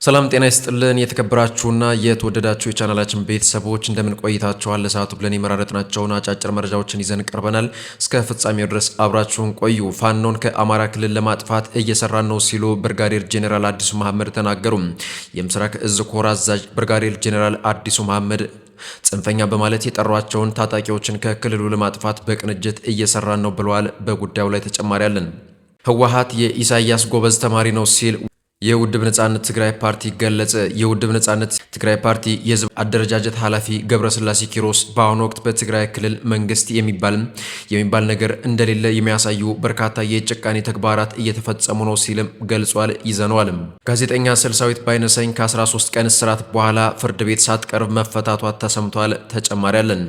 ሰላም ጤና ይስጥልን የተከበራችሁና የተወደዳችሁ የቻናላችን ቤተሰቦች እንደምን ቆይታችኋል? ለሰዓቱ ብለን የመራረጥናቸውን አጫጭር መረጃዎችን ይዘን ቀርበናል። እስከ ፍጻሜው ድረስ አብራችሁን ቆዩ። ፋኖን ከአማራ ክልል ለማጥፋት እየሰራን ነው ሲሉ ብርጋዴር ጄኔራል አዲሱ መሐመድ ተናገሩ። የምስራቅ እዝ ኮር አዛዥ ብርጋዴር ጄኔራል አዲሱ መሐመድ ጽንፈኛ በማለት የጠሯቸውን ታጣቂዎችን ከክልሉ ለማጥፋት በቅንጅት እየሰራን ነው ብለዋል። በጉዳዩ ላይ ተጨማሪ አለን። ህወሓት የኢሳያስ ጎበዝ ተማሪ ነው ሲል የውድብ ነጻነት ትግራይ ፓርቲ ገለጸ። የውድብ ነጻነት ትግራይ ፓርቲ የህዝብ አደረጃጀት ኃላፊ ገብረስላሴ ኪሮስ በአሁኑ ወቅት በትግራይ ክልል መንግስት የሚባል ነገር እንደሌለ የሚያሳዩ በርካታ የጭካኔ ተግባራት እየተፈጸሙ ነው ሲልም ገልጿል። ይዘነዋል። ጋዜጠኛ ስልሳዊት ባይነሰኝ ከ13 ቀን እስራት በኋላ ፍርድ ቤት ሳትቀርብ መፈታቷ ተሰምቷል። ተጨማሪ አለን።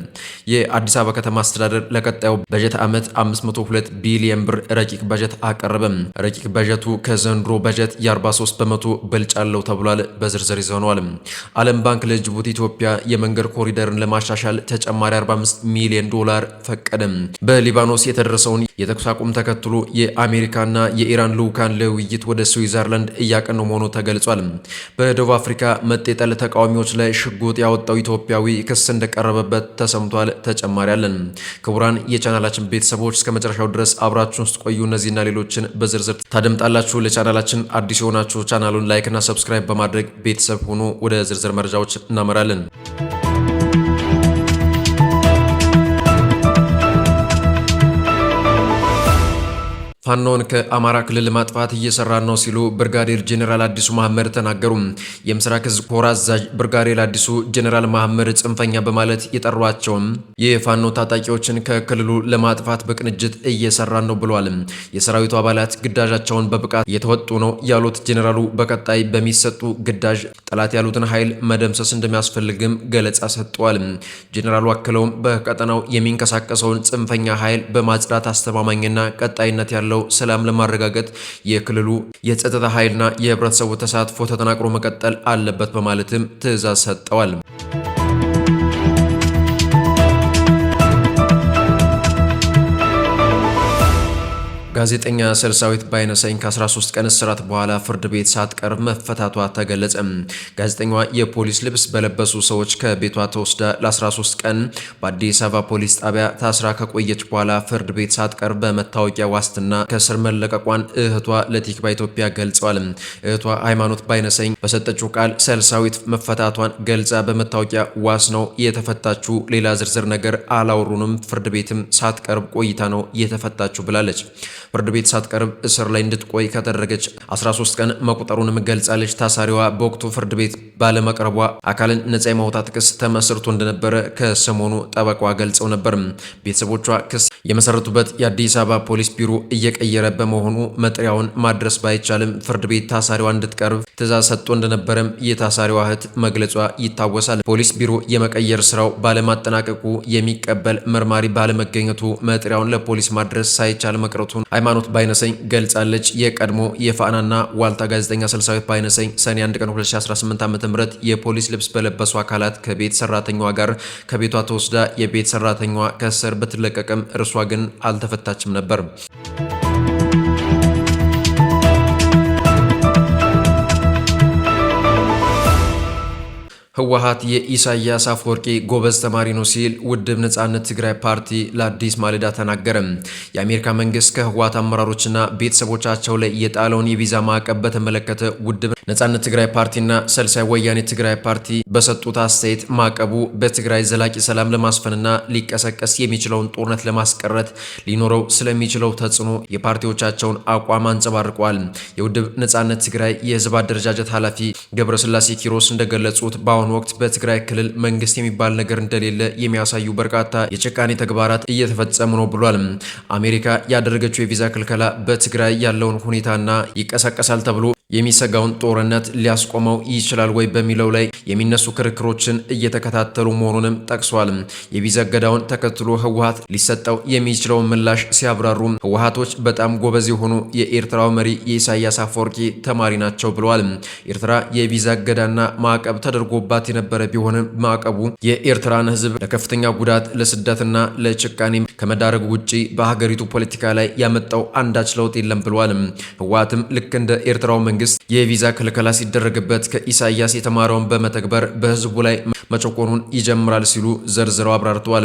የአዲስ አበባ ከተማ አስተዳደር ለቀጣዩ በጀት ዓመት 502 ቢሊዮን ብር ረቂቅ በጀት አቀረበም። ረቂቅ በጀቱ ከዘንድሮ በጀት የ43 በመቶ ብልጫ አለው ተብሏል። በዝርዝር ይዘነዋል። ዓለም ባንክ ለጅቡቲ ኢትዮጵያ የመንገድ ኮሪደርን ለማሻሻል ተጨማሪ 45 ሚሊዮን ዶላር ፈቀደም። በሊባኖስ የተደረሰውን የተኩስ አቁም ተከትሎ የአሜሪካና የኢራን ልዑካን ለውይይት ወደ ስዊዘርላንድ እያቀኑ መሆኑ ተገልጿል። በደቡብ አፍሪካ መጤጠል ተቃዋሚዎች ላይ ሽጉጥ ያወጣው ኢትዮጵያዊ ክስ እንደቀረበበት ተሰምቷል። ተጨማሪ አለን። ክቡራን የቻናላችን ቤተሰቦች እስከ መጨረሻው ድረስ አብራችሁን ውስጥ ቆዩ። እነዚህና ሌሎችን በዝርዝር ታደምጣላችሁ። ለቻናላችን አዲስ የሆናችሁ ቻናሉን ላይክ እና ሰብስክራይብ በማድረግ ቤተሰብ ሆኖ ወደ ዝርዝር መረጃዎች እናመራለን። ፋኖን ከአማራ ክልል ለማጥፋት እየሰራን ነው ሲሉ ብርጋዴር ጄኔራል አዲሱ መሐመድ ተናገሩ። የምስራቅ እዝ ኮር አዛዥ ብርጋዴር አዲሱ ጄኔራል መሐመድ ጽንፈኛ በማለት የጠሯቸውን የፋኖ ታጣቂዎችን ከክልሉ ለማጥፋት በቅንጅት እየሰራን ነው ብለዋል። የሰራዊቱ አባላት ግዳጃቸውን በብቃት እየተወጡ ነው ያሉት ጄኔራሉ በቀጣይ በሚሰጡ ግዳጅ ጠላት ያሉትን ኃይል መደምሰስ እንደሚያስፈልግም ገለጻ ሰጥተዋል። ጄኔራሉ አክለውም በቀጠናው የሚንቀሳቀሰውን ጽንፈኛ ኃይል በማጽዳት አስተማማኝና ቀጣይነት ያለው ሰላም ለማረጋገጥ የክልሉ የጸጥታ ኃይልና የህብረተሰቡ ተሳትፎ ተጠናክሮ መቀጠል አለበት በማለትም ትዕዛዝ ሰጥተዋል። ጋዜጠኛ ስልሳዊት ባይነሰኝ ከ13 ቀን እስራት በኋላ ፍርድ ቤት ሳትቀርብ መፈታቷ ተገለጸ። ጋዜጠኛዋ የፖሊስ ልብስ በለበሱ ሰዎች ከቤቷ ተወስዳ ለ13 ቀን በአዲስ አበባ ፖሊስ ጣቢያ ታስራ ከቆየች በኋላ ፍርድ ቤት ሳትቀርብ በመታወቂያ ዋስትና ከስር መለቀቋን እህቷ ለቲክባ ኢትዮጵያ ገልጸዋል። እህቷ ሃይማኖት ባይነሰኝ በሰጠችው ቃል ስልሳዊት መፈታቷን ገልጻ በመታወቂያ ዋስ ነው የተፈታችው፣ ሌላ ዝርዝር ነገር አላወሩንም፣ ፍርድ ቤትም ሳትቀርብ ቆይታ ነው የተፈታችው ብላለች። ፍርድ ቤት ሳትቀርብ እስር ላይ እንድትቆይ ከተደረገች 13 ቀን መቁጠሩንም ገልጻለች። ታሳሪዋ በወቅቱ ፍርድ ቤት ባለመቅረቧ አካልን ነጻ የማውጣት ክስ ተመስርቶ እንደነበረ ከሰሞኑ ጠበቃዋ ገልጸው ነበር። ቤተሰቦቿ ክስ የመሰረቱበት የአዲስ አበባ ፖሊስ ቢሮ እየቀየረ በመሆኑ መጥሪያውን ማድረስ ባይቻልም ፍርድ ቤት ታሳሪዋ እንድትቀርብ ትዕዛዝ ሰጥቶ እንደነበረም የታሳሪዋ እህት መግለጿ ይታወሳል። ፖሊስ ቢሮ የመቀየር ስራው ባለማጠናቀቁ የሚቀበል መርማሪ ባለመገኘቱ መጥሪያውን ለፖሊስ ማድረስ ሳይቻል መቅረቱን ሃይማኖት ባይነሰኝ ገልጻለች። የቀድሞ የፋናና ዋልታ ጋዜጠኛ ስልሳዊት ባይነሰኝ ሰኔ 1 ቀን 2018 ዓ.ም የፖሊስ ልብስ በለበሱ አካላት ከቤት ሰራተኛዋ ጋር ከቤቷ ተወስዳ የቤት ሰራተኛዋ ከእስር ብትለቀቅም እርሷ ግን አልተፈታችም ነበር። ህወሓት የኢሳያስ አፈወርቂ ጎበዝ ተማሪ ነው ሲል ውድብ ነጻነት ትግራይ ፓርቲ ለአዲስ ማለዳ ተናገረ። የአሜሪካ መንግስት ከህወሓት አመራሮችና ቤተሰቦቻቸው ላይ የጣለውን የቪዛ ማዕቀብ በተመለከተ ውድብ ነጻነት ትግራይ ፓርቲና ሳልሳይ ወያኔ ትግራይ ፓርቲ በሰጡት አስተያየት ማዕቀቡ በትግራይ ዘላቂ ሰላም ለማስፈንና ሊቀሰቀስ የሚችለውን ጦርነት ለማስቀረት ሊኖረው ስለሚችለው ተጽዕኖ የፓርቲዎቻቸውን አቋም አንጸባርቀዋል። የውድብ ነጻነት ትግራይ የህዝብ አደረጃጀት ኃላፊ ገብረስላሴ ኪሮስ እንደገለጹት በአሁኑ ወቅት በትግራይ ክልል መንግስት የሚባል ነገር እንደሌለ የሚያሳዩ በርካታ የጭካኔ ተግባራት እየተፈጸሙ ነው ብሏል። አሜሪካ ያደረገችው የቪዛ ክልከላ በትግራይ ያለውን ሁኔታና ይቀሰቀሳል ተብሎ የሚሰጋውን ጦርነት ሊያስቆመው ይችላል ወይ በሚለው ላይ የሚነሱ ክርክሮችን እየተከታተሉ መሆኑንም ጠቅሷል። የቪዛ እገዳውን ተከትሎ ህወሓት ሊሰጠው የሚችለውን ምላሽ ሲያብራሩ ህወሓቶች በጣም ጎበዝ የሆኑ የኤርትራው መሪ የኢሳያስ አፈወርቂ ተማሪ ናቸው ብለዋል። ኤርትራ የቪዛ እገዳና ማዕቀብ ተደርጎባት የነበረ ቢሆንም ማዕቀቡ የኤርትራን ህዝብ ለከፍተኛ ጉዳት ለስደትና ለጭካኔ ከመዳረጉ ውጪ በሀገሪቱ ፖለቲካ ላይ ያመጣው አንዳች ለውጥ የለም ብለዋል። ህወሓትም ልክ እንደ ኤርትራው መንግስት የቪዛ ክልከላ ሲደረግበት ከኢሳያስ የተማረውን በመተግበር በህዝቡ ላይ መጨቆኑን ይጀምራል ሲሉ ዘርዝረው አብራርተዋል።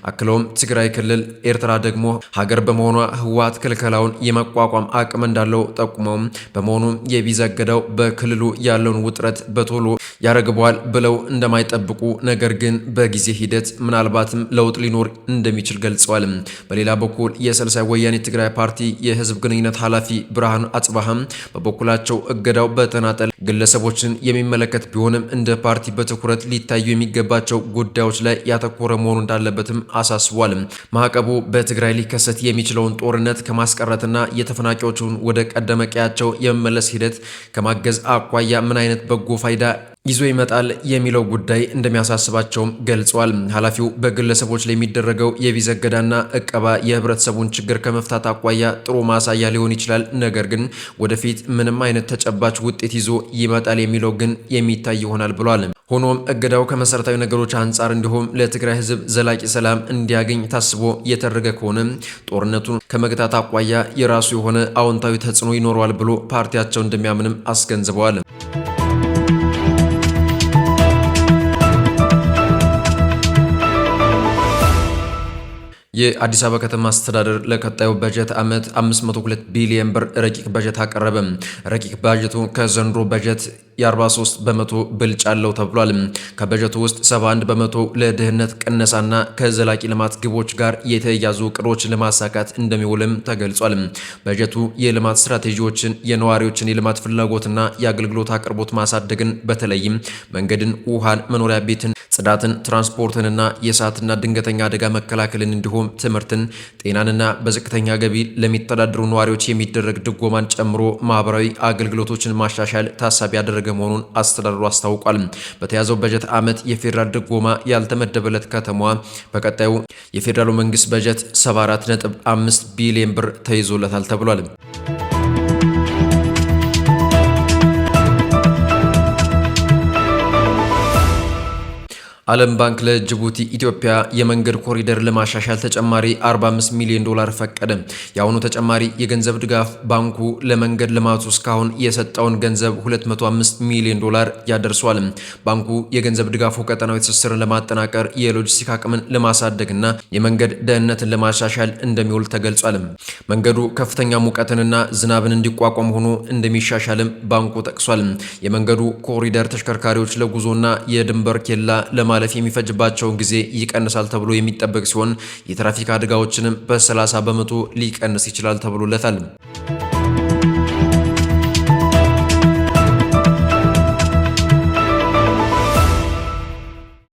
አክለውም ትግራይ ክልል ኤርትራ ደግሞ ሀገር በመሆኗ ህወሓት ክልከላውን የመቋቋም አቅም እንዳለው ጠቁመው በመሆኑም የቪዛ እገዳው በክልሉ ያለውን ውጥረት በቶሎ ያረግበዋል ብለው እንደማይጠብቁ ነገር ግን በጊዜ ሂደት ምናልባትም ለውጥ ሊኖር እንደሚችል ገልጸዋል። በሌላ በኩል የሳልሳይ ወያኔ ትግራይ ፓርቲ የህዝብ ግንኙነት ኃላፊ ብርሃኑ አጽባሃም በበኩላቸው እገዳው በተናጠል ግለሰቦችን የሚመለከት ቢሆንም እንደ ፓርቲ በትኩረት ሊታዩ የሚገባቸው ጉዳዮች ላይ ያተኮረ መሆኑ እንዳለበትም አሳስቧል። ማዕቀቡ በትግራይ ሊከሰት የሚችለውን ጦርነት ከማስቀረትና የተፈናቃዮችን ወደ ቀደመ ቀያቸው የመመለስ ሂደት ከማገዝ አኳያ ምን አይነት በጎ ፋይዳ ይዞ ይመጣል የሚለው ጉዳይ እንደሚያሳስባቸውም ገልጸዋል። ኃላፊው በግለሰቦች ላይ የሚደረገው የቪዛ እገዳና እቀባ የህብረተሰቡን ችግር ከመፍታት አኳያ ጥሩ ማሳያ ሊሆን ይችላል፣ ነገር ግን ወደፊት ምንም አይነት ተጨባጭ ውጤት ይዞ ይመጣል የሚለው ግን የሚታይ ይሆናል ብሏል። ሆኖም እገዳው ከመሰረታዊ ነገሮች አንጻር እንዲሁም ለትግራይ ህዝብ ዘላቂ ሰላም እንዲያገኝ ታስቦ የተደረገ ከሆነ ጦርነቱን ከመግታት አኳያ የራሱ የሆነ አዎንታዊ ተጽዕኖ ይኖረዋል ብሎ ፓርቲያቸው እንደሚያምንም አስገንዝበዋል። የአዲስ አበባ ከተማ አስተዳደር ለቀጣዩ በጀት ዓመት 502 ቢሊዮን ብር ረቂቅ በጀት አቀረበ። ረቂቅ በጀቱ ከዘንድሮ በጀት የ43 በመቶ ብልጫ አለው ተብሏል። ከበጀቱ ውስጥ 71 በመቶ ለድህነት ቅነሳና ከዘላቂ ልማት ግቦች ጋር የተያዙ እቅዶችን ለማሳካት እንደሚውልም ተገልጿል። በጀቱ የልማት ስትራቴጂዎችን፣ የነዋሪዎችን የልማት ፍላጎትና የአገልግሎት አቅርቦት ማሳደግን በተለይም መንገድን፣ ውሃን፣ መኖሪያ ቤትን፣ ጽዳትን፣ ትራንስፖርትንና የእሳትና ድንገተኛ አደጋ መከላከልን እንዲሁም ትምህርትን፣ ጤናንና በዝቅተኛ ገቢ ለሚተዳደሩ ነዋሪዎች የሚደረግ ድጎማን ጨምሮ ማህበራዊ አገልግሎቶችን ማሻሻል ታሳቢ ያደረገ መሆኑን አስተዳደሩ አስታውቋል። በተያዘው በጀት ዓመት የፌዴራል ድጎማ ያልተመደበለት ከተማዋ በቀጣዩ የፌዴራሉ መንግስት በጀት 74.5 ቢሊዮን ብር ተይዞለታል ተብሏል። ዓለም ባንክ ለጅቡቲ ኢትዮጵያ የመንገድ ኮሪደር ለማሻሻል ተጨማሪ 45 ሚሊዮን ዶላር ፈቀደ። የአሁኑ ተጨማሪ የገንዘብ ድጋፍ ባንኩ ለመንገድ ልማቱ እስካሁን የሰጠውን ገንዘብ 205 ሚሊዮን ዶላር ያደርሷል። ባንኩ የገንዘብ ድጋፉ ቀጠናዊ ትስስርን ለማጠናቀር የሎጂስቲክ አቅምን ለማሳደግና የመንገድ ደህንነትን ለማሻሻል እንደሚውል ተገልጿል። መንገዱ ከፍተኛ ሙቀትንና ዝናብን እንዲቋቋም ሆኖ እንደሚሻሻልም ባንኩ ጠቅሷል። የመንገዱ ኮሪደር ተሽከርካሪዎች ለጉዞና የድንበር ኬላ ለማለፍ የሚፈጅባቸውን ጊዜ ይቀንሳል ተብሎ የሚጠበቅ ሲሆን የትራፊክ አደጋዎችንም በ30 በመቶ ሊቀንስ ይችላል ተብሎለታል።